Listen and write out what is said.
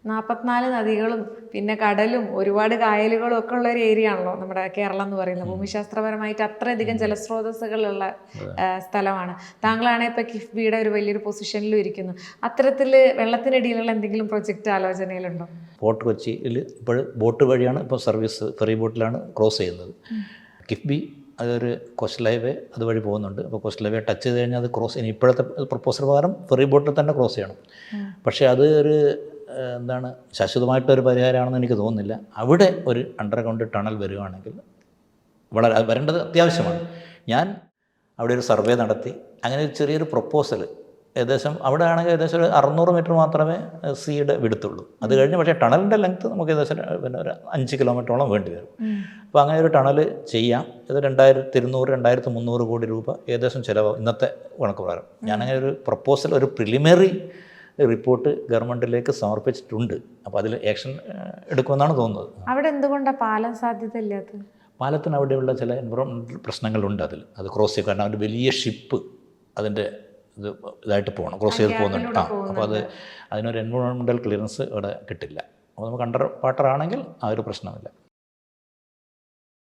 44 നദികളും പിന്നെ കടലും ഒരുപാട് കായലുകളും ഒക്കെ ഉള്ള ഒരു ഏരിയ ആണല്ലോ നമ്മുടെ കേരളം എന്ന് പറയുന്നത്. ഭൂമിശാസ്ത്രപരമായിട്ട് അത്രയധികം ജലസ്രോതസ്സുകളുള്ള സ്ഥലമാണ്. താങ്കളാണെങ്കിൽ ഇപ്പോൾ കിഫ്ബിയുടെ ഒരു വലിയൊരു പൊസിഷനിലും ഇരിക്കുന്നു. അത്തരത്തിൽ വെള്ളത്തിനടിയിലുള്ള എന്തെങ്കിലും പ്രൊജക്റ്റ് ആലോചനയിലുണ്ടോ? ഫോർട്ട് കൊച്ചിയിൽ ഇപ്പോൾ ബോട്ട് വഴിയാണ് ഇപ്പോൾ സർവീസ്, ഫെറി ബോട്ടിലാണ് ക്രോസ് ചെയ്യുന്നത്. കിഫ്ബി അതൊരു കോസ്റ്റൽ ഹൈവേ അതുവഴി പോകുന്നുണ്ട്. അപ്പോൾ കോസ്റ്റൽ ഹൈവേ ടച്ച് ചെയ്ത് കഴിഞ്ഞാൽ അത് ക്രോസ് ഇനി ഇപ്പോഴത്തെ പ്രപ്പോസൽ പ്രകാരം ഫെറി ബോട്ടിൽ തന്നെ ക്രോസ് ചെയ്യണം. പക്ഷേ അത് ഒരു എന്താണ് ശാശ്വതമായിട്ടൊരു പരിഹാരമാണെന്ന് എനിക്ക് തോന്നുന്നില്ല. അവിടെ ഒരു അണ്ടർഗ്രൗണ്ട് ടണൽ വരികയാണെങ്കിൽ വളരെ വരേണ്ടത് അത്യാവശ്യമാണ്. ഞാൻ അവിടെ ഒരു സർവേ നടത്തി അങ്ങനെ ഒരു ചെറിയൊരു പ്രപ്പോസൽ ഏകദേശം അവിടെ ആണെങ്കിൽ ഏകദേശം ഒരു 600 മീറ്റർ മാത്രമേ സീയുടെ വിടുത്തുള്ളൂ. അത് കഴിഞ്ഞ് പക്ഷേ ടണലിൻ്റെ ലെങ്ത്ത് നമുക്ക് ഏകദേശം പിന്നെ ഒരു 5 കിലോമീറ്ററോളം വേണ്ടി വരും. അപ്പോൾ അങ്ങനെ ഒരു ടണൽ ചെയ്യാം. ഇത് 2200-2300 കോടി രൂപ ഏകദേശം ചിലവാകും ഇന്നത്തെ കണക്ക് പ്രകാരം. ഞാനങ്ങനെ ഒരു പ്രപ്പോസൽ, ഒരു പ്രിലിമിനറി റിപ്പോർട്ട് ഗവൺമെൻറ്റിലേക്ക് സമർപ്പിച്ചിട്ടുണ്ട്. അപ്പോൾ അതിൽ ആക്ഷൻ എടുക്കുമെന്നാണ് തോന്നുന്നത്. അവിടെ എന്തുകൊണ്ടാണ് പാലം സാധ്യത ഇല്ലാത്തത്? പാലത്തിന് അവിടെയുള്ള ചില എൻവറോൺമെൻറ്റൽ പ്രശ്നങ്ങളുണ്ട്. അതിൽ ക്രോസ് ചെയ്ത് കാരണം അതിൻ്റെ വലിയ ഷിപ്പ് അതിൻ്റെ ഇതായിട്ട് പോകണം, ക്രോസ് ചെയ്ത് പോകുന്നുണ്ട്. അപ്പോൾ അതിനൊരു എൻവറോൺമെൻറ്റൽ ക്ലിയറൻസ് അവിടെ കിട്ടില്ല. അപ്പോൾ നമുക്ക് അണ്ടർ വാട്ടർ ആണെങ്കിൽ ആ ഒരു പ്രശ്നമില്ല.